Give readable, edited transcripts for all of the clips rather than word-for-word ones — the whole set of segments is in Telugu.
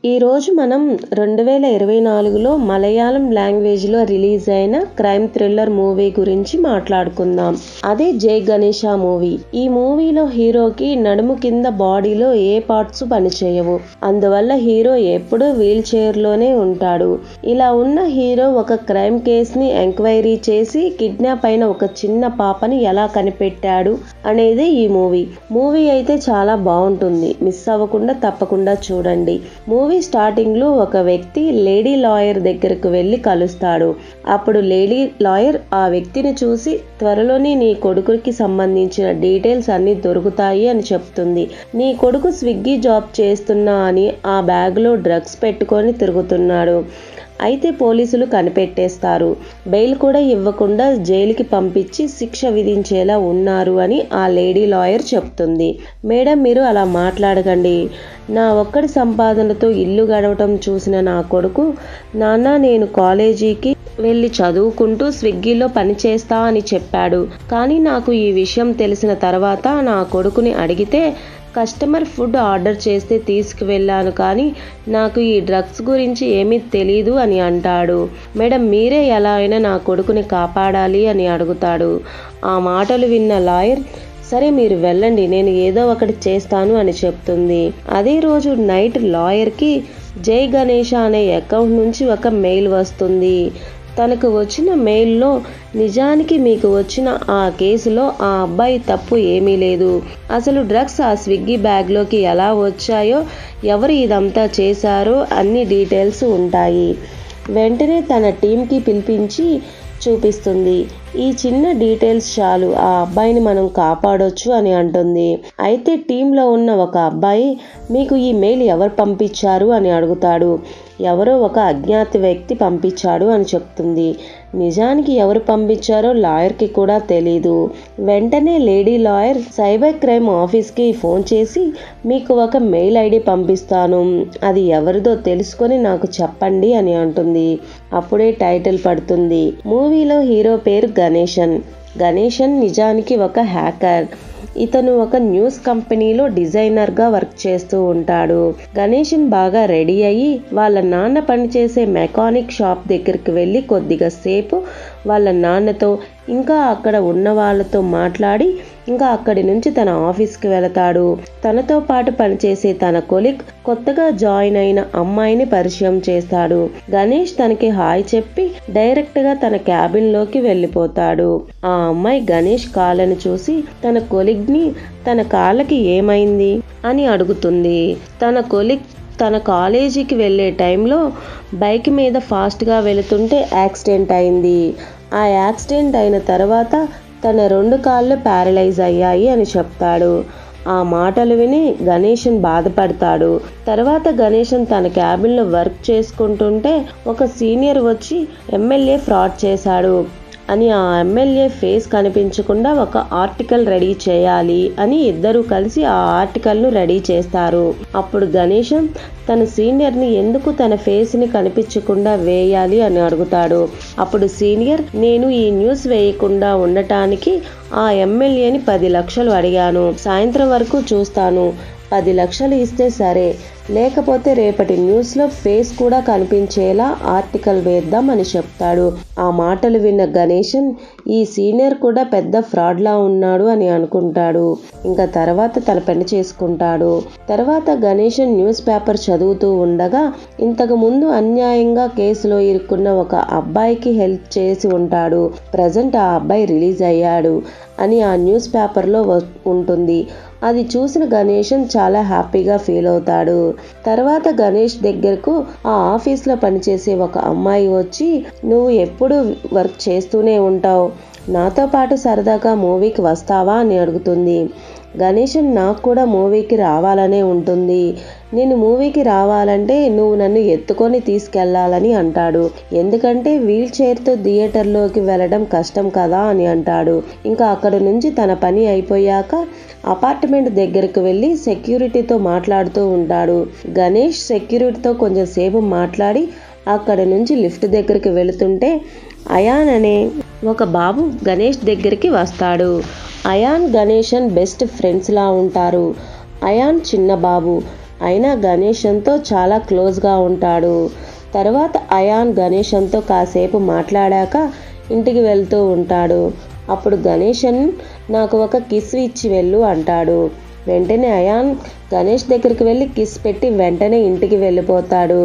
ఈరోజు మనం 2024లో మలయాళం లాంగ్వేజ్లో రిలీజ్ అయిన క్రైమ్ థ్రిల్లర్ మూవీ గురించి మాట్లాడుకుందాం. అదే జై గణేష మూవీ. ఈ మూవీలో హీరోకి నడుము కింద బాడీలో ఏ పార్ట్స్ పనిచేయవు. అందువల్ల హీరో ఎప్పుడూ వీల్ చైర్లోనే ఉంటాడు. ఇలా ఉన్న హీరో ఒక క్రైమ్ కేసుని ఎంక్వైరీ చేసి కిడ్నాప్ అయిన ఒక చిన్న పాపని ఎలా కనిపెట్టాడు అనేది ఈ మూవీ అయితే చాలా బాగుంటుంది. మిస్ అవ్వకుండా తప్పకుండా చూడండి. మూవీ స్టార్టింగ్ లో ఒక వ్యక్తి లేడీ లాయర్ దగ్గరకు వెళ్లి కలుస్తాడు. అప్పుడు లేడీ లాయర్ ఆ వ్యక్తిని చూసి త్వరలోనే నీ కొడుకుకి సంబంధించిన డీటెయిల్స్ అన్ని దొరుకుతాయి అని చెప్తుంది. నీ కొడుకు స్విగ్గీ జాబ్ చేస్తున్నా అని ఆ బ్యాగ్ లో డ్రగ్స్ పెట్టుకొని తిరుగుతున్నాడు. అయితే పోలీసులు కనిపెట్టేస్తారు. బెయిల్ కూడా ఇవ్వకుండా జైలుకి పంపించి శిక్ష విధించేలా ఉన్నారు అని ఆ లేడీ లాయర్ చెప్తుంది. మేడం, మీరు అలా మాట్లాడకండి. నా ఒక్కడి సంపాదనతో ఇల్లు గడవటం చూసిన నా కొడుకు, నాన్న నేను కాలేజీకి వెళ్ళి చదువుకుంటూ స్విగ్గీలో పనిచేస్తా అని చెప్పాడు. కానీ నాకు ఈ విషయం తెలిసిన తర్వాత నా కొడుకుని అడిగితే కస్టమర్ ఫుడ్ ఆర్డర్ చేస్తే తీసుకువెళ్ళాను, కానీ నాకు ఈ డ్రగ్స్ గురించి ఏమీ తెలీదు అని అంటాడు. మేడం, మీరే ఎలా అయినా నా కొడుకుని కాపాడాలి అని అడుగుతాడు. ఆ మాటలు విన్న లాయర్, సరే మీరు వెళ్ళండి, నేను ఏదో ఒకటి చేస్తాను అని చెప్తుంది. అదే రోజు నైట్ లాయర్కి జై గణేష అనే అకౌంట్ నుంచి ఒక మెయిల్ వస్తుంది. తనకు వచ్చిన మెయిల్లో నిజానికి మీకు వచ్చిన ఆ కేసులో ఆ అబ్బాయి తప్పు ఏమీ లేదు. అసలు డ్రగ్స్ ఆ స్విగ్గీ బ్యాగ్లోకి ఎలా వచ్చాయో, ఎవరు ఇదంతా చేశారో అన్ని డీటెయిల్స్ ఉంటాయి. వెంటనే తన టీంకి పిలిపించి చూపిస్తుంది. ఈ చిన్న డీటెయిల్స్ చాలు, ఆ అబ్బాయిని మనం కాపాడొచ్చు అని అంటుంది. అయితే టీంలో ఉన్న ఒక అబ్బాయి, మీకు ఈ మెయిల్ ఎవరు పంపించారు అని అడుగుతాడు. ఎవరో ఒక అజ్ఞాత వ్యక్తి పంపించాడు అని చెప్తుంది. నిజానికి ఎవరు పంపించారో లాయర్కి కూడా తెలీదు. వెంటనే లేడీ లాయర్ సైబర్ క్రైమ్ ఆఫీస్కి ఫోన్ చేసి, మీకు ఒక మెయిల్ ఐడి పంపిస్తాను, అది ఎవరిదో తెలుసుకొని నాకు చెప్పండి అని అంటుంది. అప్పుడే టైటిల్ పడుతుంది. మూవీలో హీరో పేరు గణేషన్ నిజానికి ఒక హ్యాకర్. ఇతను ఒక న్యూస్ కంపెనీలో డిజైనర్గా వర్క్ చేస్తూ ఉంటాడు. గణేషన్ బాగా రెడీ అయ్యి వాళ్ళ నాన్న పనిచేసే మెకానిక్ షాప్ దగ్గరికి వెళ్ళి కొద్దిగా సేపు వాళ్ళ నాన్నతో ఇంకా అక్కడ ఉన్న వాళ్ళతో మాట్లాడి ఇంకా అక్కడి నుంచి తన ఆఫీస్కి వెళతాడు. తనతో పాటు పనిచేసే తన కొలీగ్ కొత్తగా జాయిన్ అయిన అమ్మాయిని పరిచయం చేస్తాడు. గణేష్ తనకి హాయ్ చెప్పి డైరెక్ట్ గా తన క్యాబిన్ లోకి వెళ్ళిపోతాడు. ఆ అమ్మాయి గణేష్ కాళ్ళని చూసి తన కొలీగ్ ని తన కాళ్ళకి ఏమైంది అని అడుగుతుంది. తన కొలీగ్ తన కాలేజీకి వెళ్ళే టైంలో బైక్ మీద ఫాస్ట్గా వెళుతుంటే యాక్సిడెంట్ అయింది. ఆ యాక్సిడెంట్ అయిన తర్వాత తన 2 కాళ్ళు ప్యారలైజ్ అయ్యాయి అని చెప్తాడు. ఆ మాటలు విని గణేషన్ బాధపడతాడు. తర్వాత గణేషన్ తన క్యాబిన్లో వర్క్ చేసుకుంటుంటే ఒక సీనియర్ వచ్చి ఎమ్మెల్యే ఫ్రాడ్ చేశాడు అని ఆ ఎమ్మెల్యే ఫేస్ కనిపించకుండా ఒక ఆర్టికల్ రెడీ చేయాలి అని ఇద్దరు కలిసి ఆ ఆర్టికల్ను రెడీ చేస్తారు. అప్పుడు గణేషన్ తన సీనియర్ని ఎందుకు తన ఫేస్ని కనిపించకుండా వేయాలి అని అడుగుతాడు. అప్పుడు సీనియర్, నేను ఈ న్యూస్ వేయకుండా ఉండటానికి ఆ ఎమ్మెల్యేని 10 లక్షలు అడిగాను. సాయంత్రం వరకు చూస్తాను, 10 లక్షలు ఇస్తే సరే, లేకపోతే రేపటి న్యూస్లో ఫేస్ కూడా కనిపించేలా ఆర్టికల్ వేద్దాం అని చెప్తాడు. ఆ మాటలు విన్న గణేషన్ ఈ సీనియర్ కూడా పెద్ద ఫ్రాడ్లా ఉన్నాడు అని అనుకుంటాడు. ఇంకా తర్వాత తన పని చేసుకుంటాడు. తర్వాత గణేషన్ న్యూస్ పేపర్ చదువుతూ ఉండగా ఇంతకు ముందు అన్యాయంగా కేసులో ఇరుక్కున్న ఒక అబ్బాయికి హెల్ప్ చేసి ఉంటాడు. ప్రజెంట్ ఆ అబ్బాయి రిలీజ్ అయ్యాడు అని ఆ న్యూస్ పేపర్లో ఉంటుంది. అది చూసిన గణేషన్ చాలా హ్యాపీగా ఫీల్ అవుతాడు. తర్వాత గణేష్ దగ్గరకు ఆ ఆఫీస్లో పనిచేసే ఒక అమ్మాయి వచ్చి, నువ్వు ఎప్పుడు వర్క్ చేస్తూనే ఉంటావు, నాతో పాటు సరదాగా మూవీకి వస్తావా అని అడుగుతుంది. గణేషన్, నాకు కూడా మూవీకి రావాలనే ఉంటుంది. నేను మూవీకి రావాలంటే నువ్వు నన్ను ఎత్తుకొని తీసుకెళ్లాలని అంటాడు. ఎందుకంటే వీల్ చైర్తో థియేటర్లోకి వెళ్ళడం కష్టం కదా అని అంటాడు. ఇంకా అక్కడి నుంచి తన పని అయిపోయాక అపార్ట్మెంట్ దగ్గరకు వెళ్ళి సెక్యూరిటీతో మాట్లాడుతూ ఉంటాడు. గణేష్ సెక్యూరిటీతో కొంచెం సేపు మాట్లాడి అక్కడి నుంచి లిఫ్ట్ దగ్గరికి వెళుతుంటే అయాన్ అనే ఒక బాబు గణేష్ దగ్గరికి వస్తాడు. అయాన్ గణేషన్ బెస్ట్ ఫ్రెండ్స్ లా ఉంటారు. అయాన్ చిన్న బాబు, అయినా గణేషన్తో చాలా క్లోజ్గా ఉంటాడు. తర్వాత అయాన్ గణేషన్తో కాసేపు మాట్లాడాక ఇంటికి వెళ్తూ ఉంటాడు. అప్పుడు గణేషన్ నాకు ఒక కిస్ ఇచ్చి వెళ్ళు అంటాడు. వెంటనే అయాన్ గణేష్ దగ్గరికి వెళ్ళి కిస్ పెట్టి వెంటనే ఇంటికి వెళ్ళిపోతాడు.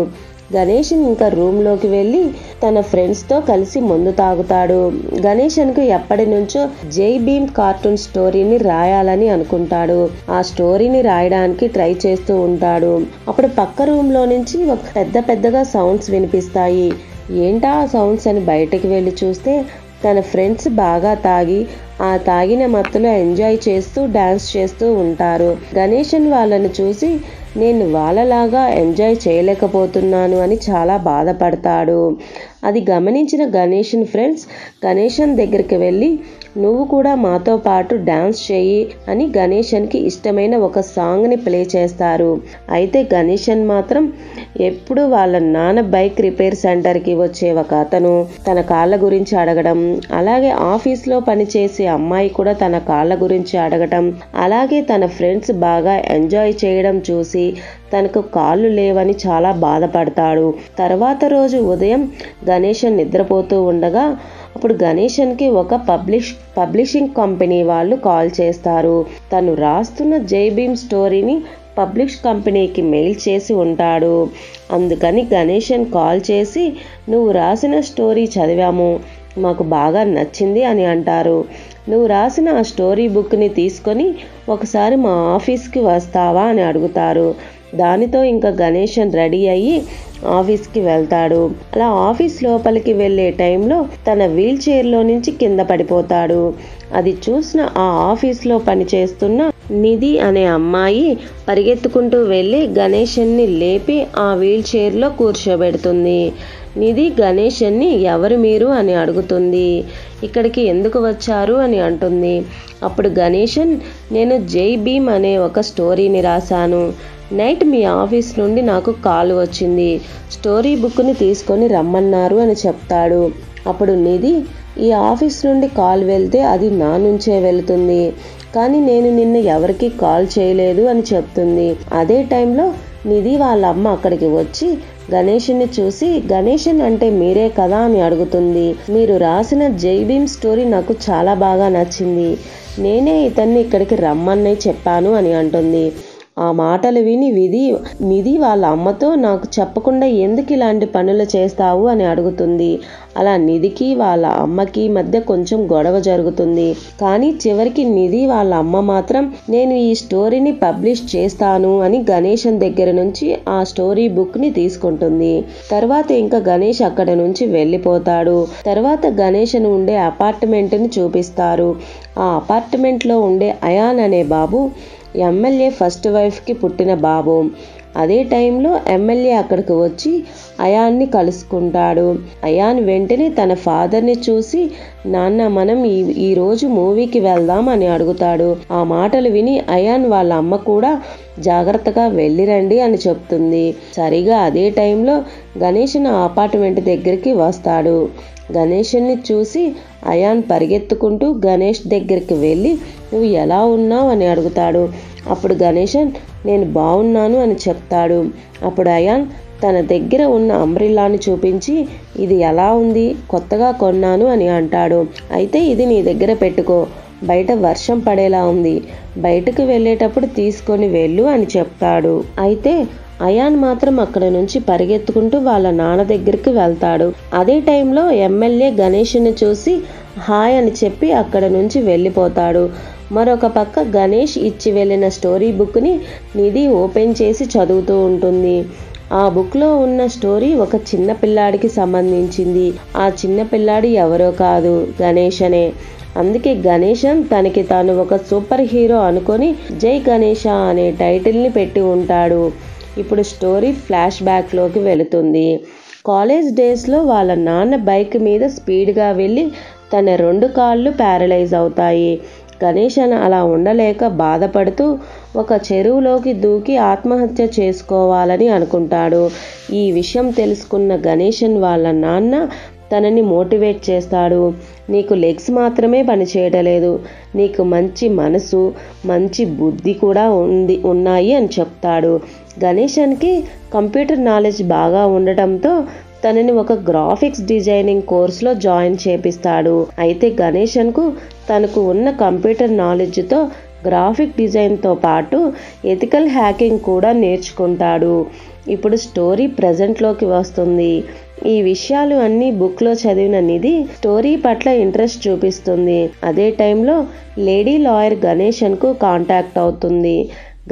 గణేషన్ ఇంకా రూమ్లోకి వెళ్ళి తన ఫ్రెండ్స్తో కలిసి మందు తాగుతాడు. గణేషన్కు ఎప్పటి నుంచో జై భీమ్ కార్టూన్ స్టోరీని రాయాలని అనుకుంటాడు. ఆ స్టోరీని రాయడానికి ట్రై చేస్తూ ఉంటాడు. అప్పుడు పక్క రూమ్లో నుంచి ఒక పెద్దగా సౌండ్స్ వినిపిస్తాయి. ఏంటా ఆ సౌండ్స్ అని బయటకు వెళ్ళి చూస్తే తన ఫ్రెండ్స్ బాగా తాగి ఆ తాగిన మత్తులో ఎంజాయ్ చేస్తూ డాన్స్ చేస్తూ ఉంటారు. గణేషన్ వాళ్ళని చూసి నేను వాళ్ళలాగా ఎంజాయ్ చేయలేకపోతున్నాను అని చాలా బాధపడతాడు. అది గమనించిన గణేషన్ ఫ్రెండ్స్ గణేషన్ దగ్గరికి వెళ్ళి నువ్వు కూడా మాతో పాటు డాన్స్ చేయి అని గణేషన్కి ఇష్టమైన ఒక సాంగ్ని ప్లే చేస్తారు. అయితే గణేషన్ మాత్రం ఎప్పుడు వాళ్ళ నాన్న బైక్ రిపేర్ సెంటర్కి వచ్చే ఒక అతను తన కాళ్ళ గురించి అడగడం, అలాగే ఆఫీస్లో పనిచేసే అమ్మాయి కూడా తన కాళ్ళ గురించి అడగటం, అలాగే తన ఫ్రెండ్స్ బాగా ఎంజాయ్ చేయడం చూసి తనకు కాళ్ళు లేవని చాలా బాధపడతాడు. తర్వాత రోజు ఉదయం గణేషన్ నిద్రపోతూ ఉండగా అప్పుడు గణేషన్కి ఒక పబ్లిషింగ్ కంపెనీ వాళ్ళు కాల్ చేస్తారు. తను రాస్తున్న జై భీమ్ స్టోరీని పబ్లిష్ కంపెనీకి మెయిల్ చేసి ఉంటాడు. అందుకని గణేషన్ కాల్ చేసి నువ్వు రాసిన స్టోరీ చదివాము, మాకు బాగా నచ్చింది అని అంటారు. నువ్వు రాసిన ఆ స్టోరీ బుక్ని తీసుకొని ఒకసారి మా ఆఫీస్కి వస్తావా అని అడుగుతారు. దానితో ఇంకా గణేషన్ రెడీ అయ్యి ఆఫీస్కి వెళ్తాడు. అలా ఆఫీస్ లోపలికి వెళ్ళే టైంలో తన వీల్ చైర్లో నుంచి కింద పడిపోతాడు. అది చూసిన ఆ ఆఫీస్లో పనిచేస్తున్న నిధి అనే అమ్మాయి పరిగెత్తుకుంటూ వెళ్ళి గణేషన్ని లేపి ఆ వీల్ చైర్లో కూర్చోబెడుతుంది. నిధి గణేషన్ని ఎవరు మీరు అని అడుగుతుంది. ఇక్కడికి ఎందుకు వచ్చారు అని అంటుంది. అప్పుడు గణేషన్ నేను జై భీమ్ అనే ఒక స్టోరీని రాశాను. నైట్ మీ ఆఫీస్ నుండి నాకు కాల్ వచ్చింది, స్టోరీ బుక్ని తీసుకొని రమ్మన్నారు అని చెప్తాడు. అప్పుడు నిధి ఈ ఆఫీస్ నుండి కాల్ వెళ్తే అది నా నుంచే వెళుతుంది, కానీ నేను నిన్న ఎవరికి కాల్ చేయలేదు అని చెప్తుంది. అదే టైంలో నిధి వాళ్ళ అమ్మ అక్కడికి వచ్చి గణేషన్ని చూసి గణేషన్ అంటే మీరే కదా అని అడుగుతుంది. మీరు రాసిన జై భీమ్ స్టోరీ నాకు చాలా బాగా నచ్చింది, నేనే ఇతన్ని ఇక్కడికి రమ్మని చెప్పాను అని అంటుంది. ఆ మాటలు విని నిధి వాళ్ళ అమ్మతో నాకు చెప్పకుండా ఎందుకు ఇలాంటి పనులు చేస్తావు అని అడుగుతుంది. అలా నిధికి వాళ్ళ అమ్మకి మధ్య కొంచెం గొడవ జరుగుతుంది. కానీ చివరికి నిధి వాళ్ళ అమ్మ మాత్రం నేను ఈ స్టోరీని పబ్లిష్ చేస్తాను అని గణేషన్ దగ్గర నుంచి ఆ స్టోరీ బుక్ని తీసుకుంటుంది. తర్వాత ఇంకా గణేష్ అక్కడ నుంచి వెళ్ళిపోతాడు. తర్వాత గణేషన్ ఉండే అపార్ట్మెంట్ని చూపిస్తారు. ఆ అపార్ట్మెంట్లో ఉండే అయాన్ అనే బాబు ఎమ్మెల్యే ఫస్ట్ వైఫ్కి పుట్టిన బాబు. అదే టైంలో ఎమ్మెల్యే అక్కడికి వచ్చి అయాన్ని కలుసుకుంటాడు. అయాన్ వెంటనే తన ఫాదర్ని చూసి నాన్న మనం ఈరోజు మూవీకి వెళ్దాం అని అడుగుతాడు. ఆ మాటలు విని అయాన్ వాళ్ళ అమ్మ కూడా జాగ్రత్తగా వెళ్ళిరండి అని చెప్తుంది. సరిగా అదే టైంలో గణేషన్ అపార్ట్మెంట్ దగ్గరికి వస్తాడు. గణేషన్ని చూసి అయాన్ పరిగెత్తుకుంటూ గణేష్ దగ్గరికి వెళ్ళి నువ్వు ఎలా ఉన్నావు అని అడుగుతాడు. అప్పుడు గణేషన్ నేను బాగున్నాను అని చెప్తాడు. అప్పుడు అయాన్ తన దగ్గర ఉన్న అంబ్రిల్లాని చూపించి ఇది ఎలా ఉంది, కొత్తగా కొన్నాను అని అంటాడు. అయితే ఇది నీ దగ్గర పెట్టుకో, బయట వర్షం పడేలా ఉంది, బయటకు వెళ్ళేటప్పుడు తీసుకొని వెళ్ళు అని చెప్తాడు. అయితే అయాన్ మాత్రం అక్కడ నుంచి పరిగెత్తుకుంటూ వాళ్ళ నాన్న దగ్గరికి వెళ్తాడు. అదే టైంలో ఎమ్మెల్యే గణేష్ని చూసి హాయ్ అని చెప్పి అక్కడ నుంచి వెళ్ళిపోతాడు. మరొక పక్క గణేష్ ఇచ్చి వెళ్ళిన స్టోరీ బుక్ని నిధి ఓపెన్ చేసి చదువుతూ ఉంటుంది. ఆ బుక్లో ఉన్న స్టోరీ ఒక చిన్న పిల్లాడికి సంబంధించింది. ఆ చిన్న పిల్లాడి ఎవరో కాదు, గణేషనే. అందుకే గణేషన్ తనకి తాను ఒక సూపర్ హీరో అనుకొని జై గణేష అనే టైటిల్ని పెట్టి ఉంటాడు. ఇప్పుడు స్టోరీ ఫ్లాష్ బ్యాక్లోకి వెళుతుంది. కాలేజ్ డేస్లో వాళ్ళ నాన్న బైక్ మీద స్పీడ్గా వెళ్ళి తన 2 కాళ్ళు ప్యారలైజ్ అవుతాయి. గణేషన్ అలా ఉండలేక బాధపడుతూ ఒక చెరువులోకి దూకి ఆత్మహత్య చేసుకోవాలని అనుకుంటాడు. ఈ విషయం తెలుసుకున్న గణేషన్ వాళ్ళ నాన్న తనని మోటివేట్ చేస్తాడు. నీకు లెగ్స్ మాత్రమే పనిచేయటలేదు, నీకు మంచి మనసు మంచి బుద్ధి కూడా ఉన్నాయి అని చెప్తాడు. గణేషన్కి కంప్యూటర్ నాలెడ్జ్ బాగా ఉండటంతో తనని ఒక గ్రాఫిక్స్ డిజైనింగ్ కోర్సులో జాయిన్ చేపిస్తాడు. అయితే గణేషన్కు తనకు ఉన్న కంప్యూటర్ నాలెడ్జ్తో గ్రాఫిక్ డిజైన్తో పాటు ఎథికల్ హ్యాకింగ్ కూడా నేర్చుకుంటాడు. ఇప్పుడు స్టోరీ ప్రజెంట్లోకి వస్తుంది. ఈ విషయాలు అన్నీ బుక్లో చదివిన నిధి స్టోరీ పట్ల ఇంట్రెస్ట్ చూపిస్తుంది. అదే టైంలో లేడీ లాయర్ గణేషన్కు కాంటాక్ట్ అవుతుంది.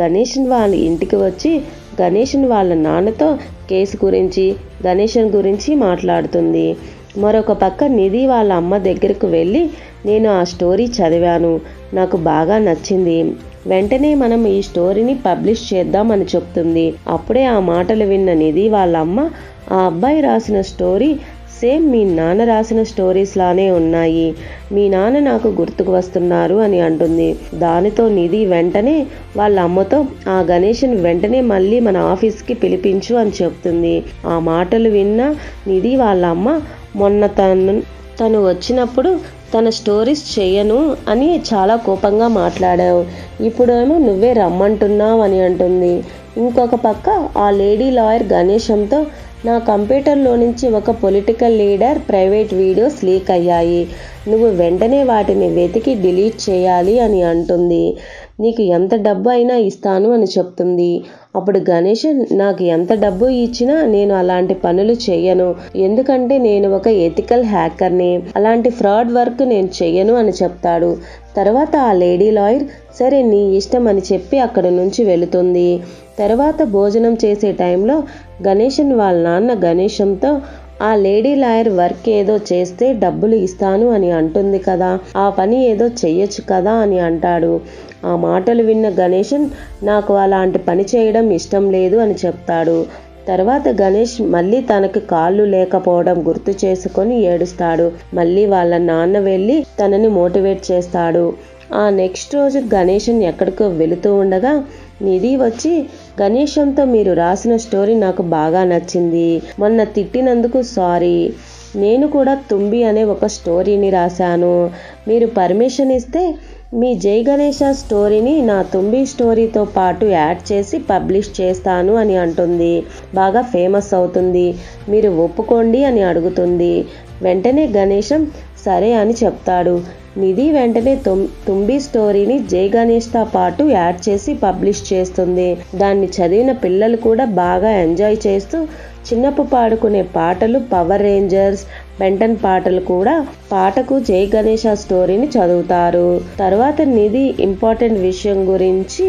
గణేషన్ వాళ్ళ ఇంటికి వచ్చి గణేషన్ వాళ్ళ నాన్నతో కేసు గురించి గణేషన్ గురించి మాట్లాడుతుంది. మరొక పక్క నిధి వాళ్ళ అమ్మ దగ్గరకు వెళ్ళి నేను ఆ స్టోరీ చదివాను, నాకు బాగా నచ్చింది, వెంటనే మనం ఈ స్టోరీని పబ్లిష్ చేద్దామని చెప్తుంది. అప్పుడే ఆ మాటలు విన్న నిధి వాళ్ళ అమ్మ ఆ అబ్బాయి రాసిన స్టోరీ సేమ్ మీ నాన్న రాసిన స్టోరీస్ లానే ఉన్నాయి, మీ నాన్న నాకు గుర్తుకు వస్తున్నారు అని అంటుంది. దానితో నిధి వెంటనే వాళ్ళ అమ్మతో ఆ గణేషన్ వెంటనే మళ్ళీ మన ఆఫీస్కి పిలిపించు అని చెప్తుంది. ఆ మాటలు విన్న నిధి వాళ్ళ అమ్మ మొన్న తను వచ్చినప్పుడు తన స్టోరీస్ చెయ్యను అని చాలా కోపంగా మాట్లాడావు, ఇప్పుడేమో నువ్వే రమ్మంటున్నావు అని అంటుంది. ఇంకొక పక్క ఆ లేడీ లాయర్ గణేశంతో నా కంప్యూటర్లో నుంచి ఒక political leader private videos leak అయ్యాయి, నువ్వు వెంటనే వాటిని వెతికి డిలీట్ చేయాలి అని అంటుంది. నీకు ఎంత డబ్బు అయినా ఇస్తాను అని చెప్తుంది. అప్పుడు గణేష్ నాకు ఎంత డబ్బు ఇచ్చినా నేను అలాంటి పనులు చెయ్యను, ఎందుకంటే నేను ఒక ఎథికల్ హ్యాకర్ని, అలాంటి ఫ్రాడ్ వర్క్ నేను చెయ్యను అని చెప్తాడు. తర్వాత ఆ లేడీ లాయర్ సరే నీ ఇష్టం అని చెప్పి అక్కడి నుంచి వెళుతుంది. తర్వాత భోజనం చేసే టైంలో గణేషన్ వాళ్ళ నాన్న గణేశంతో ఆ లేడీ లాయర్ వర్క్ ఏదో చేస్తే డబ్బులు ఇస్తాను అని అంటుంది కదా, ఆ పని ఏదో చెయ్యొచ్చు కదా అని అంటాడు. ఆ మాటలు విన్న గణేషన్ నాకు అలాంటి పని చేయడం ఇష్టం లేదు అని చెప్తాడు. తర్వాత గణేష్ మళ్ళీ తనకు కాళ్ళు లేకపోవడం గుర్తు చేసుకొని ఏడుస్తాడు. మళ్ళీ వాళ్ళ నాన్న వెళ్ళి తనని మోటివేట్ చేస్తాడు. ఆ నెక్స్ట్ రోజు గణేషన్ ఎక్కడికో వెళుతూ ఉండగా నిధి వచ్చి గణేశంతో మీరు రాసిన స్టోరీ నాకు బాగా నచ్చింది, మొన్న తిట్టినందుకు సారీ, నేను కూడా తుంబి అనే ఒక స్టోరీని రాశాను, మీరు పర్మిషన్ ఇస్తే మీ జై గణేష స్టోరీని నా తుంబి స్టోరీతో పాటు యాడ్ చేసి పబ్లిష్ చేస్తాను అని అంటుంది. బాగా ఫేమస్ అవుతుంది, మీరు ఒప్పుకోండి అని అడుగుతుంది. వెంటనే గణేశం సరే అని చెప్తాడు. నిధి వెంటనే తుంబి స్టోరీని జై గణేష్తో పాటు యాడ్ చేసి పబ్లిష్ చేస్తుంది. దాన్ని చదివిన పిల్లలు కూడా బాగా ఎంజాయ్ చేస్తూ చిన్నప్పుడు పాడుకునే పాటలు పవర్ రేంజర్స్, బెంటన్ పాటలు కూడా పాటకు జై గణేష స్టోరీని చదువుతారు. తర్వాత నిధి ఇంపార్టెంట్ విషయం గురించి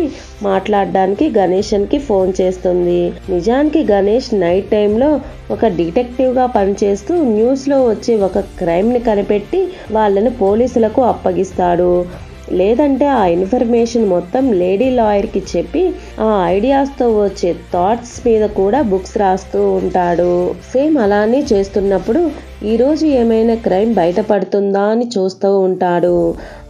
మాట్లాడడానికి గణేషన్కి ఫోన్ చేస్తుంది. నిజానికి గణేష్ నైట్ టైంలో ఒక డిటెక్టివ్గా పనిచేస్తూ న్యూస్లో వచ్చే ఒక క్రైమ్ని కనిపెట్టి వాళ్ళని పోలీసులకు అప్పగిస్తాడు. లేదంటే ఆ ఇన్ఫర్మేషన్ మొత్తం లేడీ లాయర్కి చెప్పి ఆ ఐడియాస్తో వచ్చే థాట్స్ మీద కూడా బుక్స్ రాస్తూ ఉంటాడు. సేమ్ అలానే చేస్తున్నప్పుడు ఈరోజు ఏమైనా క్రైమ్ బయటపడుతుందా అని చూస్తూ ఉంటాడు.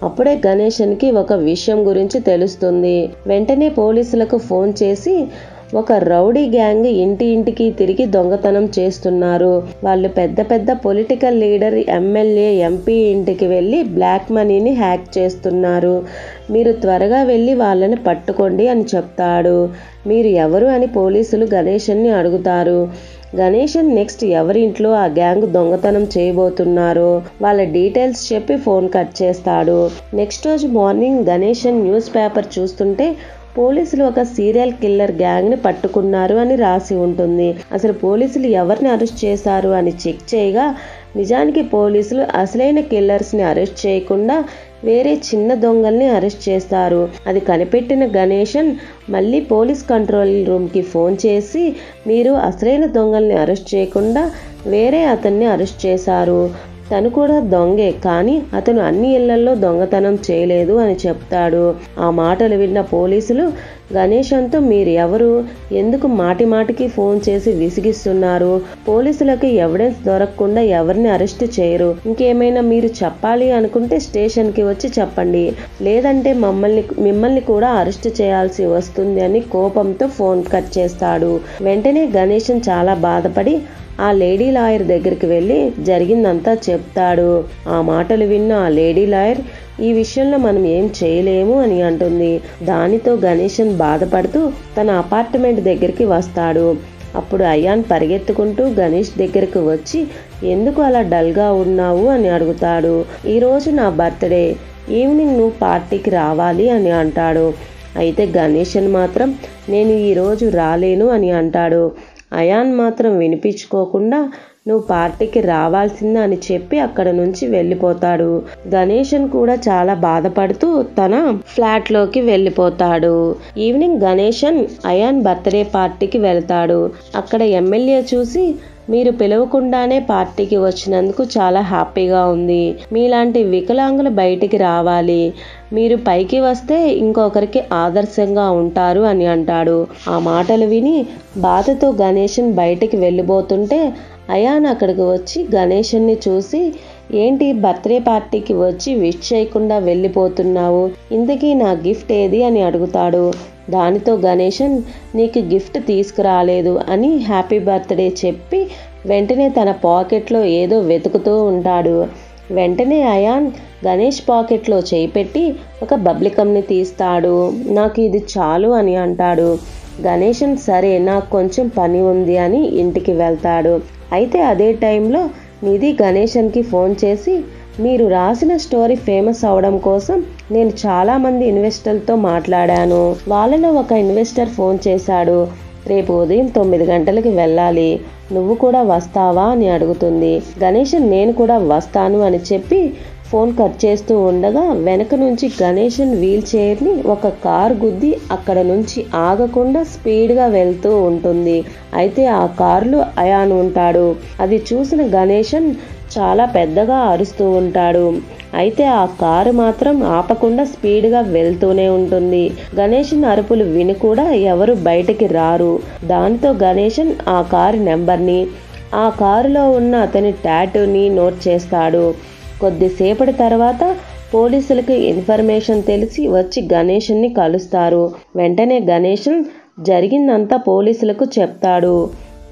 అప్పుడే గణేషన్కి ఒక విషయం గురించి తెలుస్తుంది. వెంటనే పోలీసులకు ఫోన్ చేసి ఒక రౌడీ గ్యాంగ్ ఇంటికి తిరిగి దొంగతనం చేస్తున్నారు, వాళ్ళు పెద్ద పెద్ద పొలిటికల్ లీడర్, ఎమ్మెల్యే, ఎంపీ ఇంటికి వెళ్ళి బ్లాక్ మనీని హ్యాక్ చేస్తున్నారు, మీరు త్వరగా వెళ్ళి వాళ్ళని పట్టుకోండి అని చెప్తాడు. మీరు ఎవరు అని పోలీసులు గణేషన్ని అడుగుతారు. గణేషన్ నెక్స్ట్ ఎవరింట్లో ఆ గ్యాంగ్ దొంగతనం చేయబోతున్నారో వాళ్ళ డీటెయిల్స్ చెప్పి ఫోన్ కట్ చేస్తాడు. నెక్స్ట్ రోజు మార్నింగ్ గణేషన్ న్యూస్ పేపర్ చూస్తుంటే పోలీసులు ఒక సీరియల్ కిల్లర్ గ్యాంగ్ని పట్టుకున్నారు అని రాసి ఉంటుంది. అసలు పోలీసులు ఎవరిని అరెస్ట్ చేశారు అని చెక్ చేయగా నిజానికి పోలీసులు అసలైన కిల్లర్స్ని అరెస్ట్ చేయకుండా వేరే చిన్న దొంగల్ని అరెస్ట్ చేస్తారు. అది కనిపెట్టిన గణేషన్ మళ్ళీ పోలీస్ కంట్రోల్ రూమ్కి ఫోన్ చేసి మీరు అసలైన దొంగల్ని అరెస్ట్ చేయకుండా వేరే అతన్ని అరెస్ట్ చేశారు, తను కూడా దొంగే, కానీ అతను అన్ని ఇళ్లల్లో దొంగతనం చేయలేదు అని చెప్తాడు. ఆ మాటలు విన్న పోలీసులు గణేషన్తో మీరు ఎవరు, ఎందుకు మాటికి ఫోన్ చేసి విసిగిస్తున్నారు, పోలీసులకు ఎవిడెన్స్ దొరకకుండా ఎవరిని అరెస్ట్ చేయరు, ఇంకేమైనా మీరు చెప్పాలి అనుకుంటే స్టేషన్కి వచ్చి చెప్పండి, లేదంటే మిమ్మల్ని కూడా అరెస్ట్ చేయాల్సి వస్తుంది అని కోపంతో ఫోన్ కట్ చేస్తాడు. వెంటనే గణేషన్ చాలా బాధపడి ఆ లేడీ లాయర్ దగ్గరికి వెళ్ళి జరిగిందంతా చెప్తాడు. ఆ మాటలు విన్న ఆ లేడీ లాయర్ ఈ విషయంలో మనం ఏం చేయలేము అని అంటుంది. దానితో గణేశన్ బాధపడుతూ తన అపార్ట్మెంట్ దగ్గరికి వస్తాడు. అప్పుడు అయాన్ పరిగెత్తుకుంటూ గణేష్ దగ్గరకు వచ్చి ఎందుకు అలా డల్గా ఉన్నావు అని అడుగుతాడు. ఈరోజు నా బర్త్డే, ఈవినింగ్ నువ్వు పార్టీకి రావాలి అని అంటాడు. అయితే గణేశన్ మాత్రం నేను ఈరోజు రాలేను అని అంటాడు. అయాన్ మాత్రం వినిపించుకోకుండా నువ్వు పార్టీకి రావాల్సిందే అని చెప్పి అక్కడ నుంచి వెళ్ళిపోతాడు. గణేశన్ కూడా చాలా బాధపడుతూ తన ఫ్లాట్ లోకి వెళ్ళిపోతాడు. ఈవినింగ్ గణేశన్ అయాన్ బర్త్డే పార్టీకి వెళ్తాడు. అక్కడ ఎమ్మెల్యే చూసి మీరు పిలవకుండానే పార్టీకి వచ్చినందుకు చాలా హ్యాపీగా ఉంది. మీలాంటి వికలాంగులు బయటికి రావాలి. మీరు పైకి వస్తే ఇంకొకరికి ఆదర్శంగా ఉంటారు అని అంటాడు. ఆ మాటలు విని బాధతో గణేశన్ బయటికి వెళ్ళిపోతుంటే అయాన్ అక్కడికి వచ్చి గణేశన్ని చూసి ఏంటి బర్త్డే పార్టీకి వచ్చి విష్ చేయకుండా వెళ్ళిపోతున్నావు, ఇంతకీ నా గిఫ్ట్ ఏది అని అడుగుతాడు. దానితో గణేశన్ నీకు గిఫ్ట్ తీసుకురాలేదు అని హ్యాపీ బర్త్డే చెప్పి వెంటనే తన పాకెట్లో ఏదో వెతుకుతూ ఉంటాడు. వెంటనే అయాన్ గణేష్ పాకెట్లో చేయి పెట్టి ఒక బబ్లికమ్ని తీస్తాడు. నాకు ఇది చాలు అని అంటాడు. గణేశన్ సరే నాకు కొంచెం పని ఉంది అని ఇంటికి వెళ్తాడు. అయితే అదే టైంలో నిధి గణేశన్కి ఫోన్ చేసి మీరు రాసిన స్టోరీ ఫేమస్ అవడం కోసం నేను చాలామంది ఇన్వెస్టర్లతో మాట్లాడాను. వాళ్ళలో ఒక ఇన్వెస్టర్ ఫోన్ చేశాడు. రేపు ఉదయం 9 గంటలకి వెళ్ళాలి, నువ్వు కూడా వస్తావా అని అడుగుతుంది. గణేశన్ నేను కూడా వస్తాను అని చెప్పి ఫోన్ కట్ చేస్తూ ఉండగా వెనక నుంచి గణేశన్ వీల్ చైర్ని ఒక కార్ గుద్ది అక్కడ నుంచి ఆగకుండా స్పీడ్గా వెళ్తూ ఉంటుంది. అయితే ఆ కారులో అయాన్ ఉంటాడు. అది చూసిన గణేశన్ చాలా పెద్దగా అరుస్తూ ఉంటాడు. అయితే ఆ కారు మాత్రం ఆపకుండా స్పీడ్గా వెళ్తూనే ఉంటుంది. గణేశన్ అరుపులు విని కూడా ఎవరు బయటికి రారు. దానితో గణేశన్ ఆ కారు నెంబర్ని, ఆ కారులో ఉన్న అతని టాటూని నోట్ చేస్తాడు. కొద్దిసేపటి తర్వాత పోలీసులకు ఇన్ఫర్మేషన్ తెలిసి వచ్చి గణేశన్ని కలుస్తారు. వెంటనే గణేశన్ జరిగిందంతా పోలీసులకు చెప్తాడు.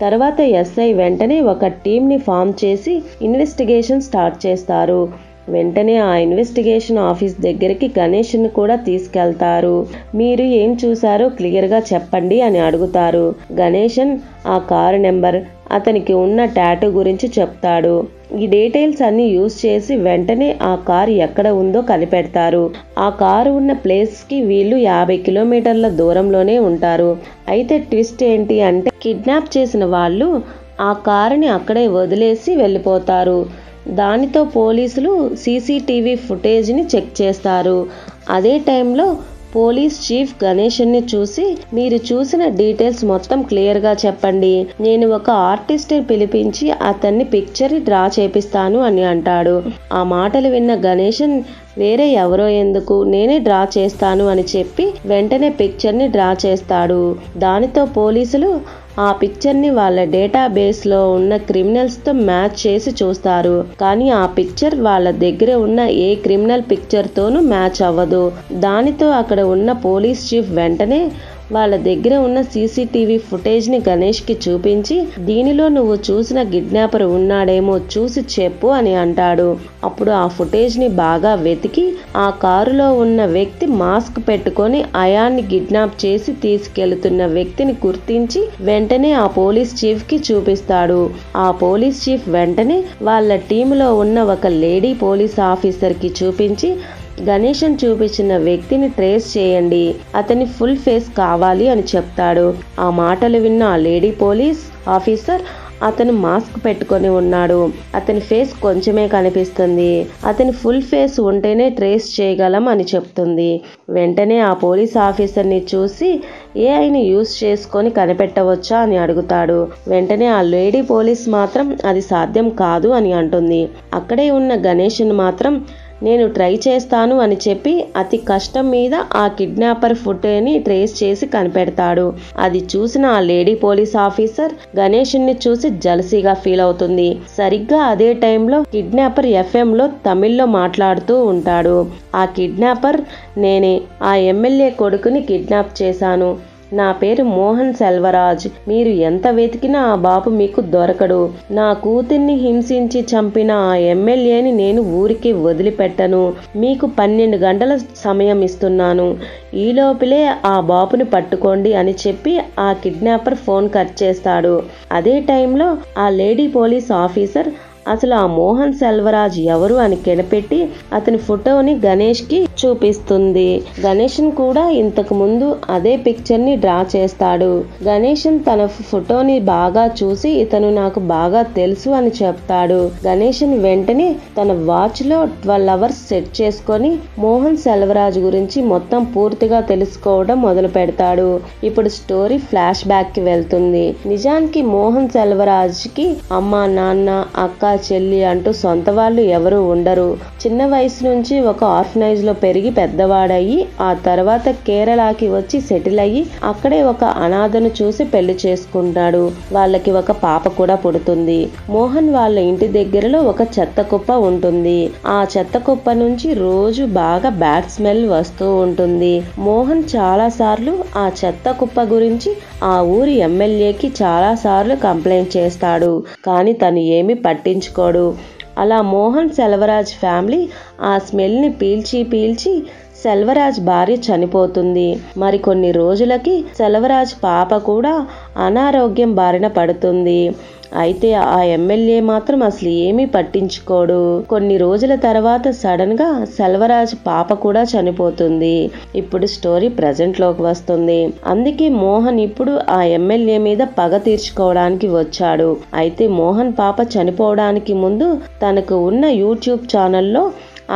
తర్వాత ఎస్ఐ వెంటనే ఒక టీంని ఫామ్ చేసి ఇన్వెస్టిగేషన్ స్టార్ట్ చేస్తారు. వెంటనే ఆ ఇన్వెస్టిగేషన్ ఆఫీస్ దగ్గరికి గణేశన్ కూడా తీసుకెళ్తారు. మీరు ఏం చూసారో క్లియర్గా చెప్పండి అని అడుగుతారు. గణేశన్ ఆ కారు నెంబర్, అతనికి ఉన్న టాటూ గురించి చెప్తాడు. ఈ డీటెయిల్స్ అన్ని యూజ్ చేసి వెంటనే ఆ కారు ఎక్కడ ఉందో కనిపెడతారు. ఆ కారు ఉన్న ప్లేస్కి వీళ్ళు 50 కిలోమీటర్ల దూరంలోనే ఉంటారు. అయితే ట్విస్ట్ ఏంటి అంటే కిడ్నాప్ చేసిన వాళ్ళు ఆ కారుని అక్కడే వదిలేసి వెళ్ళిపోతారు. దానితో పోలీసులు సీసీటీవీ ఫుటేజ్ని చెక్ చేస్తారు. అదే టైంలో పోలీస్ చీఫ్ గణేశన్ని చూసి మీరు చూసిన డీటెయిల్స్ మొత్తం క్లియర్గా చెప్పండి, నేను ఒక ఆర్టిస్ట్ని పిలిపించి అతన్ని పిక్చర్ని డ్రా చేపిస్తాను అని అంటాడు. ఆ మాటలు విన్న గణేశన్ వేరే ఎవరో ఎందుకు, నేనే డ్రా చేస్తాను అని చెప్పి వెంటనే పిక్చర్ని డ్రా చేస్తాడు. దానితో పోలీసులు ఆ పిక్చర్ని వాళ్ళ డేటాబేస్లో ఉన్న క్రిమినల్స్తో మ్యాచ్ చేసి చూస్తారు. కానీ ఆ పిక్చర్ వాళ్ళ దగ్గర ఉన్న ఏ క్రిమినల్ పిక్చర్తోనూ మ్యాచ్ అవ్వదు. దానితో అక్కడ ఉన్న పోలీస్ చీఫ్ వెంటనే వాళ్ళ దగ్గర ఉన్న సీసీటీవీ ఫుటేజ్ని గణేష్కి చూపించి దీనిలో నువ్వు చూసిన కిడ్నాపర్ ఉన్నాడేమో చూసి చెప్పు అని అంటాడు. అప్పుడు ఆ ఫుటేజ్ని బాగా వెతికి ఆ కారులో ఉన్న వ్యక్తి మాస్క్ పెట్టుకొని అయాన్ని కిడ్నాప్ చేసి తీసుకెళ్తున్న వ్యక్తిని గుర్తించి వెంటనే ఆ పోలీస్ చీఫ్కి చూపిస్తాడు. ఆ పోలీస్ చీఫ్ వెంటనే వాళ్ళ టీంలో ఉన్న ఒక లేడీ పోలీస్ ఆఫీసర్కి చూపించి గణేశన్ చూపించిన వ్యక్తిని ట్రేస్ చేయండి, అతని ఫుల్ ఫేస్ కావాలి అని చెప్తాడు. ఆ మాటలు విన్న ఆ లేడీ పోలీస్ ఆఫీసర్ అతను మాస్క్ పెట్టుకొని ఉన్నాడు, అతని ఫేస్ కొంచెమే కనిపిస్తుంది, అతని ఫుల్ ఫేస్ ఉంటేనే ట్రేస్ చేయగలం అని చెప్తుంది. వెంటనే ఆ పోలీస్ ఆఫీసర్ని చూసి ఏఐని యూజ్ చేసుకొని కనిపెట్టవచ్చా అని అడుగుతాడు. వెంటనే ఆ లేడీ పోలీస్ మాత్రం అది సాధ్యం కాదు అని అంటుంది. అక్కడే ఉన్న గణేశన్ మాత్రం నేను ట్రై చేస్తాను అని చెప్పి అతి కష్టం మీద ఆ కిడ్నాపర్ ఫుటేజ్ని ట్రేస్ చేసి కనిపెడతాడు. అది చూసిన ఆ లేడీ పోలీస్ ఆఫీసర్ గణేశన్ని చూసి జలసీగా ఫీల్ అవుతుంది. సరిగ్గా అదే టైంలో కిడ్నాపర్ ఎఫ్ఎంలో తమిళ్లో మాట్లాడుతూ ఉంటాడు. ఆ కిడ్నాపర్ నేనే, ఆ ఎమ్మెల్యే కొడుకుని కిడ్నాప్ చేశాను, నా పేరు మోహన్ సెల్వరాజ్. మీరు ఎంత వెతికినా ఆ బాబు మీకు దొరకడు. నా కూతుర్ని హింసించి చంపిన ఆ ఎమ్మెల్యేని నేను ఊరికి వదిలిపెట్టను. మీకు 12 గంటల సమయం ఇస్తున్నాను. ఈలోపలే ఆ బాబుని పట్టుకోండి అని చెప్పి ఆ కిడ్నాపర్ ఫోన్ కట్ చేస్తాడు. అదే టైంలో ఆ లేడీ పోలీస్ ఆఫీసర్ అసలు ఆ మోహన్ సెల్వరాజ్ ఎవరు అని కనిపెట్టి అతని ఫోటోని గణేష్ కి చూపిస్తుంది. గణేషన్ కూడా ఇంతకు ముందు అదే పిక్చర్ ని డ్రా చేస్తాడు. గణేషన్ తన ఫోటోని బాగా చూసి ఇతను నాకు బాగా తెలుసు అని చెప్తాడు. గణేషన్ వెంటనే తన వాచ్ లో 12 అవర్స్ సెట్ చేసుకొని మోహన్ సెల్వరాజ్ గురించి మొత్తం పూర్తిగా తెలుసుకోవడం మొదలు పెడతాడు. ఇప్పుడు స్టోరీ ఫ్లాష్ బ్యాక్ కి వెళ్తుంది. నిజానికి మోహన్ సెల్వరాజ్ కి అమ్మ, నాన్న, అక్క, చెల్లి అంటూ సొంత వాళ్ళు ఎవరు ఉండరు. చిన్న వయసు నుంచి ఒక ఆర్ఫనైజ్ లో పెరిగి పెద్దవాడయ్యి ఆ తర్వాత కేరళకి వచ్చి సెటిల్ అయ్యి అక్కడే ఒక అనాథను చూసి పెళ్లి చేసుకుంటాడు. వాళ్ళకి ఒక పాప కూడా పుడుతుంది. మోహన్ వాళ్ళ ఇంటి దగ్గరలో ఒక చెత్త కుప్ప ఉంటుంది. ఆ చెత్త కుప్ప నుంచి రోజు బాగా బ్యాడ్ స్మెల్ వస్తూ ఉంటుంది. మోహన్ చాలా సార్లు ఆ చెత్త కుప్ప గురించి ఆ ఊరి ఎమ్మెల్యేకి చాలా సార్లు కంప్లైంట్ చేస్తాడు. కానీ తను ఏమీ పట్టించుకోడు. అలా మోహన్ సెల్వరాజ్ ఫ్యామిలీ ఆ స్మెల్ని పీల్చి సెల్వరాజ్ భార్య చనిపోతుంది. మరికొన్ని రోజులకి సెల్వరాజ్ పాప కూడా అనారోగ్యం బారిన పడుతుంది. అయితే ఆ ఎమ్మెల్యే మాత్రం అసలు ఏమీ పట్టించుకోడు. కొన్ని రోజుల తర్వాత సడన్ గా సెల్వరాజ్ పాప కూడా చనిపోతుంది. ఇప్పుడు స్టోరీ ప్రెజెంట్ లోకి వస్తుంది. అందుకే మోహన్ ఇప్పుడు ఆ ఎమ్మెల్యే మీద పగ తీర్చుకోవడానికి వచ్చాడు. అయితే మోహన్ పాప చనిపోవడానికి ముందు తనకు ఉన్న యూట్యూబ్ ఛానల్లో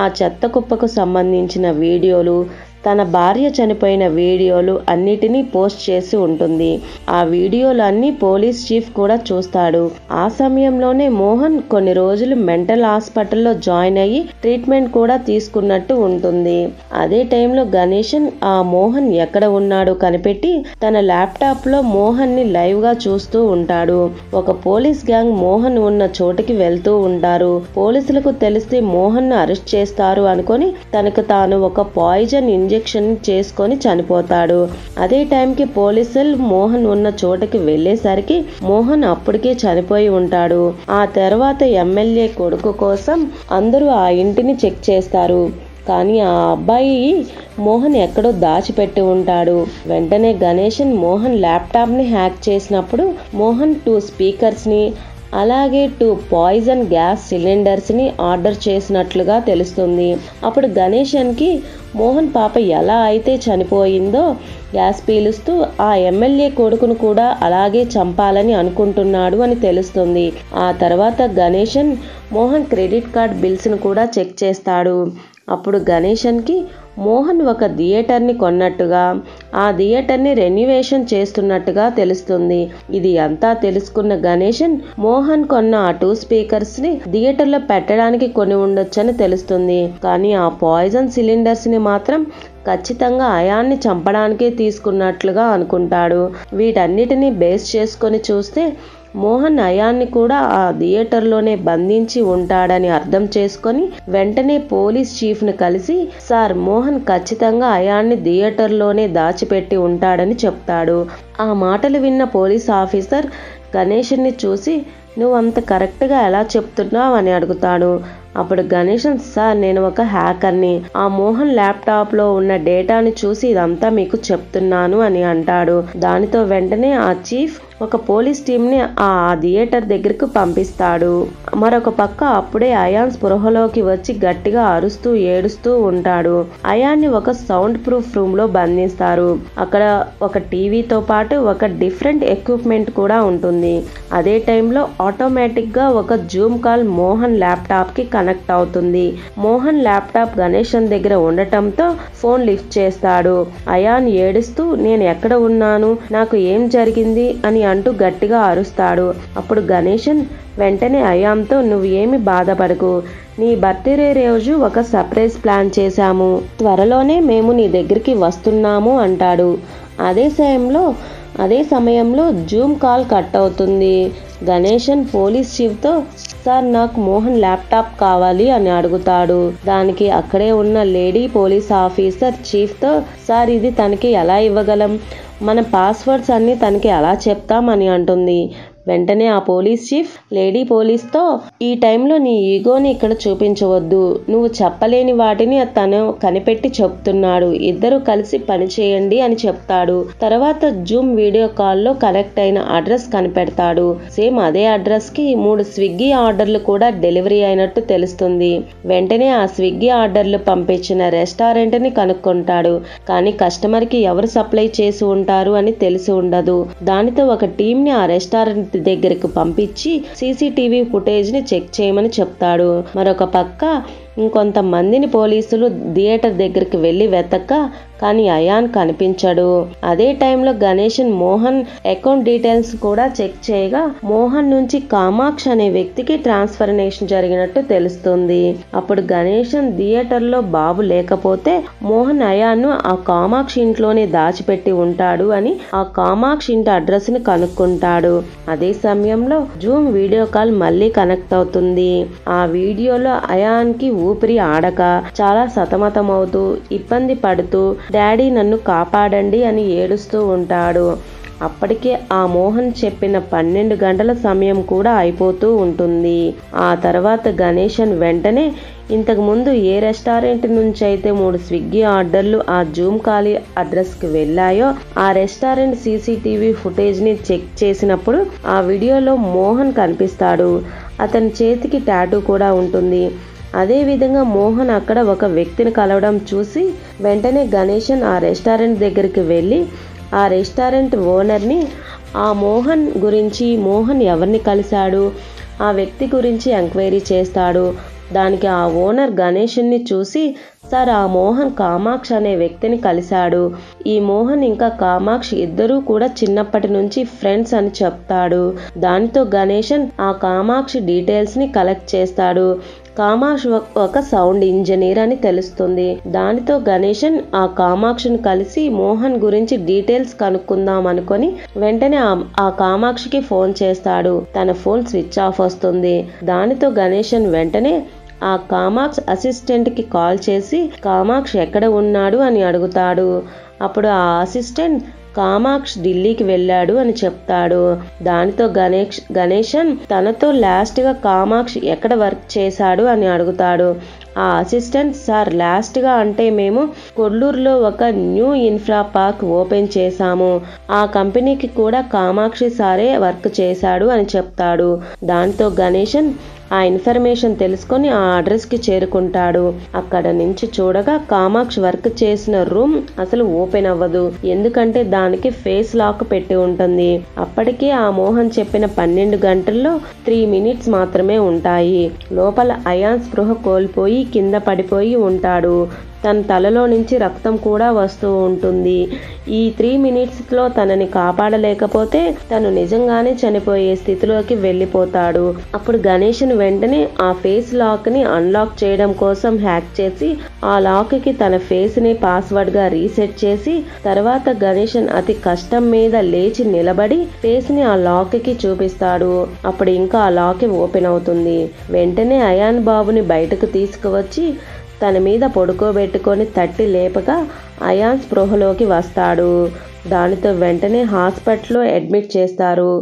ఆ చెత్త కుప్పకు సంబంధించిన వీడియోలు, తన భార్య చనిపోయిన వీడియోలు అన్నిటినీ పోస్ట్ చేసి ఉంటుంది. ఆ వీడియోలు అన్ని పోలీస్ చీఫ్ కూడా చూస్తాడు. ఆ సమయంలోనే మోహన్ కొన్ని రోజులు మెంటల్ హాస్పిటల్లో జాయిన్ అయ్యి ట్రీట్మెంట్ కూడా తీసుకున్నట్టు ఉంటుంది. అదే టైంలో గణేషన్ ఆ మోహన్ ఎక్కడ ఉన్నాడో కనిపెట్టి తన ల్యాప్టాప్ లో మోహన్ ని లైవ్ గా చూస్తూ ఉంటాడు. ఒక పోలీస్ గ్యాంగ్ మోహన్ ఉన్న చోటుకి వెళ్తూ ఉంటారు. పోలీసులకు తెలిస్తే మోహన్ ను అరెస్ట్ చేస్తారు అనుకొని తనకు తాను ఒక పాయిజన్ ఇంజెక్షన్ చేసుకొని చనిపోతాడు. అదే టైంకి పోలీసులు మోహన్ ఉన్న చోటకి వెళ్లేసరికి మోహన్ అప్పటికే చనిపోయి ఉంటాడు. ఆ తర్వాత ఎమ్మెల్యే కొడుకు కోసం అందరూ ఆ ఇంటిని చెక్ చేస్తారు. కానీ ఆ అబ్బాయి మోహన్ ఎక్కడో దాచిపెట్టి ఉంటాడు. వెంటనే గణేషన్ మోహన్ ల్యాప్టాప్ ని హ్యాక్ చేసినప్పుడు మోహన్ 2 స్పీకర్స్ ని అలాగే 2 పాయిజన్ గ్యాస్ సిలిండర్స్ ని ఆర్డర్ చేసినట్లుగా తెలుస్తుంది. అప్పుడు గణేషన్ కి మోహన్ పాప ఎలా అయితే చనిపోయిందో గ్యాస్ పీలుస్తూ ఆ ఎమ్మెల్యే కొడుకును కూడా అలాగే చంపాలని అనుకుంటున్నాడు అని తెలుస్తుంది. ఆ తర్వాత Ganeshan Mohan credit card bills ను కూడా చెక్ చేస్తాడు. అప్పుడు గణేషన్ కి మోహన్ ఒక థియేటర్ని కొన్నట్టుగా, ఆ థియేటర్ని రెన్యువేషన్ చేస్తున్నట్టుగా తెలుస్తుంది. ఇది అంతా తెలుసుకున్న గణేషన్ మోహన్ కొన్న ఆ 2 స్పీకర్స్ ని థియేటర్లో పెట్టడానికి కొని ఉండొచ్చని తెలుస్తుంది. కానీ ఆ పాయిజన్ సిలిండర్స్ ని మాత్రం ఖచ్చితంగా అయాన్ని చంపడానికే తీసుకున్నట్లుగా అనుకుంటాడు. వీటన్నిటిని బేస్ చేసుకొని చూస్తే మోహన్ అయాన్ని కూడా ఆ థియేటర్లోనే బంధించి ఉంటాడని అర్థం చేసుకొని వెంటనే పోలీస్ చీఫ్ ని కలిసి, సార్ మోహన్ ఖచ్చితంగా అయాన్ని థియేటర్లోనే దాచిపెట్టి ఉంటాడని చెప్తాడు. ఆ మాటలు విన్న పోలీస్ ఆఫీసర్ గణేషన్ని చూసి, నువ్వు అంత కరెక్ట్గా ఎలా చెప్తున్నావు అని అడుగుతాడు. అప్పుడు గణేషన్, సార్ నేను ఒక హ్యాకర్ని, ఆ మోహన్ ల్యాప్టాప్ లో ఉన్న డేటాని చూసి ఇదంతా మీకు చెప్తున్నాను అని అంటాడు. దానితో వెంటనే ఆ చీఫ్ ఒక పోలీస్ టీమ్ ని ఆ థియేటర్ దగ్గరకు పంపిస్తాడు. మరొక పక్క అప్పుడే అయాన్ స్పృహలోకి వచ్చి గట్టిగా అరుస్తూ ఏడుస్తూ ఉంటాడు. అయాన్ని ఒక సౌండ్ ప్రూఫ్ రూమ్ లో బంధిస్తారు. అక్కడ ఒక టీవీతో పాటు ఒక డిఫరెంట్ ఎక్విప్మెంట్ కూడా ఉంటుంది. అదే టైంలో ఆటోమేటిక్ గా ఒక జూమ్ కాల్ మోహన్ ల్యాప్టాప్ కి కనెక్ట్ అవుతుంది. మోహన్ ల్యాప్టాప్ గణేషన్ దగ్గర ఉండటంతో ఫోన్ లిఫ్ట్ చేస్తాడు. అయాన్ ఏడుస్తూ, నేను ఎక్కడ ఉన్నాను, నాకు ఏం జరిగింది అని అంటూ గట్టిగా అరుస్తాడు. అప్పుడు గణేషన్ వెంటనే అయాన్తో, నువ్వు ఏమి బాధపడకు, నీ బర్త్డే రోజు ఒక సర్ప్రైజ్ ప్లాన్ చేశాము, త్వరలోనే మేము నీ దగ్గరికి వస్తున్నాము అంటాడు. అదే సమయంలో జూమ్ కాల్ కట్ అవుతుంది. గణేషన్ పోలీస్ చీఫ్తో, సార్ నాకు మోహన్ ల్యాప్టాప్ కావాలి అని అడుగుతాడు. దానికి అక్కడే ఉన్న లేడీ పోలీస్ ఆఫీసర్ చీఫ్ తో, సార్ ఇది తనకి ఎలా ఇవ్వగలం, మన పాస్వర్డ్స్ అన్ని తనకి ఎలా చెప్తాం అని అంటుంది. వెంటనే ఆ పోలీస్ చీఫ్ లేడీ పోలీస్తో, ఈ టైంలో నీ ఈగోని ఇక్కడ చూపించవద్దు, నువ్వు చెప్పలేని వాటిని తను కనిపెట్టి చెప్తున్నాడు, ఇద్దరు కలిసి పని చేయండి అని చెప్తాడు. తర్వాత జూమ్ వీడియో కాల్లో కనెక్ట్ అయిన అడ్రస్ కనిపెడతాడు. సేమ్ అదే అడ్రస్ కి 3 స్విగ్గీ ఆర్డర్లు కూడా డెలివరీ అయినట్టు తెలుస్తుంది. వెంటనే ఆ స్విగ్గీ ఆర్డర్లు పంపించిన రెస్టారెంట్ ని కనుక్కుంటాడు. కానీ కస్టమర్ కి ఎవరు సప్లై చేసి ఉంటారు అని తెలిసి ఉండదు. దానితో ఒక టీం ని ఆ రెస్టారెంట్ దగ్గరకు పంపించి సీసీటీవీ ఫుటేజ్ ని చెక్ చేయమని చెప్తాడు. మరొక పక్క ఇంకొంతమందిని పోలీసులు థియేటర్ దగ్గరికి వెళ్లి వెతక కానీ అయాన్ కనిపించడు. అదే టైంలో గణేషన్ మోహన్ అకౌంట్ డీటెయిల్స్ కూడా చెక్ చేయగా మోహన్ నుంచి కామాక్ష్ అనే వ్యక్తికి ట్రాన్స్ఫర్మేషన్ జరిగినట్టు తెలుస్తుంది. అప్పుడు గణేషన్ థియేటర్ లో బాబు లేకపోతే మోహన్ అయాన్ ను ఆ కామాక్ష్ ఇంట్లోనే దాచిపెట్టి ఉంటాడు అని ఆ కామాక్ష్ ఇంటి అడ్రస్ ని కనుక్కుంటాడు. అదే సమయంలో జూమ్ వీడియో కాల్ మళ్ళీ కనెక్ట్ అవుతుంది. ఆ వీడియోలో అయాన్ కి ఊపిరి ఆడక చాలా సతమతమవుతూ ఇబ్బంది పడుతూ డాడీ నన్ను కాపాడండి అని ఏడుస్తూ ఉంటాడు. అప్పటికే ఆ మోహన్ చెప్పిన 12 గంటల సమయం కూడా అయిపోతూ ఉంటుంది. ఆ తర్వాత గణేషన్ వెంటనే ఇంతకు ముందు ఏ రెస్టారెంట్ నుంచి అయితే 3 స్విగ్గీ ఆర్డర్లు ఆ జూమ్ కాల్ అడ్రస్ కి వెళ్ళాయో ఆ రెస్టారెంట్ సీసీటీవీ ఫుటేజ్ ని చెక్ చేసినప్పుడు ఆ వీడియోలో మోహన్ కనిపిస్తాడు. అతని చేతికి టాటూ కూడా ఉంటుంది. అదే విధంగా మోహన్ అక్కడ ఒక వ్యక్తిని కలవడం చూసి వెంటనే గణేషన్ ఆ రెస్టారెంట్ దగ్గరికి వెళ్ళి ఆ రెస్టారెంట్ ఓనర్ని ఆ మోహన్ గురించి, మోహన్ ఎవరిని కలిశాడు, ఆ వ్యక్తి గురించి ఎంక్వైరీ చేస్తాడు. దానికి ఆ ఓనర్ గణేషన్ని చూసి, సార్ ఆ మోహన్ కామాక్ష్ అనే వ్యక్తిని కలిశాడు, ఈ మోహన్ ఇంకా కామాక్ష్ ఇద్దరూ కూడా చిన్నప్పటి నుంచి ఫ్రెండ్స్ అని చెప్తాడు. దానితో గణేషన్ ఆ కామాక్ష్ డీటెయిల్స్ ని కలెక్ట్ చేస్తాడు. కామాక్ష్ ఒక సౌండ్ ఇంజనీర్ అని తెలుస్తుంది. దానితో గణేషన్ ఆ కామాక్షిని కలిసి మోహన్ గురించి డీటెయిల్స్ కనుక్కుందాం అనుకొని వెంటనే ఆ కామాక్షికి ఫోన్ చేస్తాడు. తన ఫోన్ స్విచ్ ఆఫ్ వస్తుంది. దానితో గణేషన్ వెంటనే ఆ కామాక్ష్ అసిస్టెంట్ కి కాల్ చేసి కామాక్ష్ ఎక్కడ ఉన్నాడు అని అడుగుతాడు. అప్పుడు ఆ అసిస్టెంట్ కామాక్ష్ ఢిల్లీకి వెళ్ళాడు అని చెప్తాడు. దానితో గణేషన్ తనతో లాస్ట్ గా కామాక్ష్ ఎక్కడ వర్క్ చేశాడు అని అడుగుతాడు. ఆ అసిస్టెంట్, సార్ లాస్ట్ గా అంటే మేము కొల్లూరులో ఒక న్యూ ఇన్ఫ్రా పార్క్ ఓపెన్ చేశాము, ఆ కంపెనీకి కూడా కామాక్షి సారే వర్క్ చేశాడు అని చెప్తాడు. దాంతో గణేషన్ ఆ ఇన్ఫర్మేషన్ తెలుసుకొని ఆ అడ్రస్ కి చేరుకుంటాడు. అక్కడ నుంచి చూడగా కామాక్షి వర్క్ చేసిన రూమ్ అసలు ఓపెన్ అవ్వదు. ఎందుకంటే దానికి ఫేస్ లాక్ పెట్టి ఉంటుంది. అప్పటికే ఆ మోహన్ చెప్పిన 12 గంటల్లో 3 మినిట్స్ మాత్రమే ఉంటాయి. లోపల అయాన్ స్పృహ కోల్పోయి కింద పడిపోయి ఉంటాడు. తన తలలో నుంచి రక్తం కూడా వస్తూ ఉంటుంది. ఈ 3 మినిట్స్ లో తనని కాపాడలేకపోతే తను నిజంగానే చనిపోయే స్థితిలోకి వెళ్ళిపోతాడు. అప్పుడు గణేషన్ వెంటనే ఆ ఫేస్ లాక్ ని అన్లాక్ చేయడం కోసం హ్యాక్ చేసి ఆ లాక్ కి తన ఫేస్ ని పాస్వర్డ్ గా రీసెట్ చేసి తర్వాత గణేషన్ అతి కష్టం మీద లేచి నిలబడి ఫేస్ ని ఆ లాక్ కి చూపిస్తాడు. అప్పుడు ఇంకా ఆ లాక్ ఓపెన్ అవుతుంది. వెంటనే అయాన్ బాబుని బయటకు తీసుకువచ్చి తన మీద పడుకోబెట్టుకొని తట్టి లేపగా అయాన్ స్పృహలోకి వస్తాడు. దానితో వెంటనే హాస్పిటల్లో అడ్మిట్ చేస్తారు.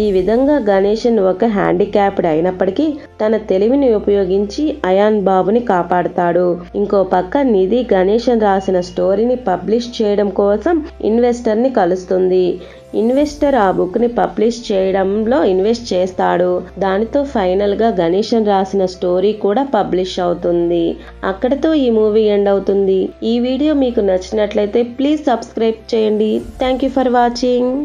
ఈ విధంగా గణేషన్ ఒక హ్యాండిక్యాప్డ్ అయినప్పటికీ తన తెలివిని ఉపయోగించి అయాన్ బాబుని కాపాడుతాడు. ఇంకో పక్క నిధి గణేషన్ రాసిన స్టోరీని పబ్లిష్ చేయడం కోసం ఇన్వెస్టర్ ని కలుస్తుంది. ఇన్వెస్టర్ ఆ బుక్ ని పబ్లిష్ చేయడంలో ఇన్వెస్ట్ చేస్తాడు. దానితో ఫైనల్ గా గణేషన్ రాసిన స్టోరీ కూడా పబ్లిష్ అవుతుంది. అక్కడితో ఈ మూవీ ఎండ్ అవుతుంది. ఈ వీడియో మీకు నచ్చినట్లయితే ప్లీజ్ సబ్స్క్రైబ్ చేయండి. Thank you for watching.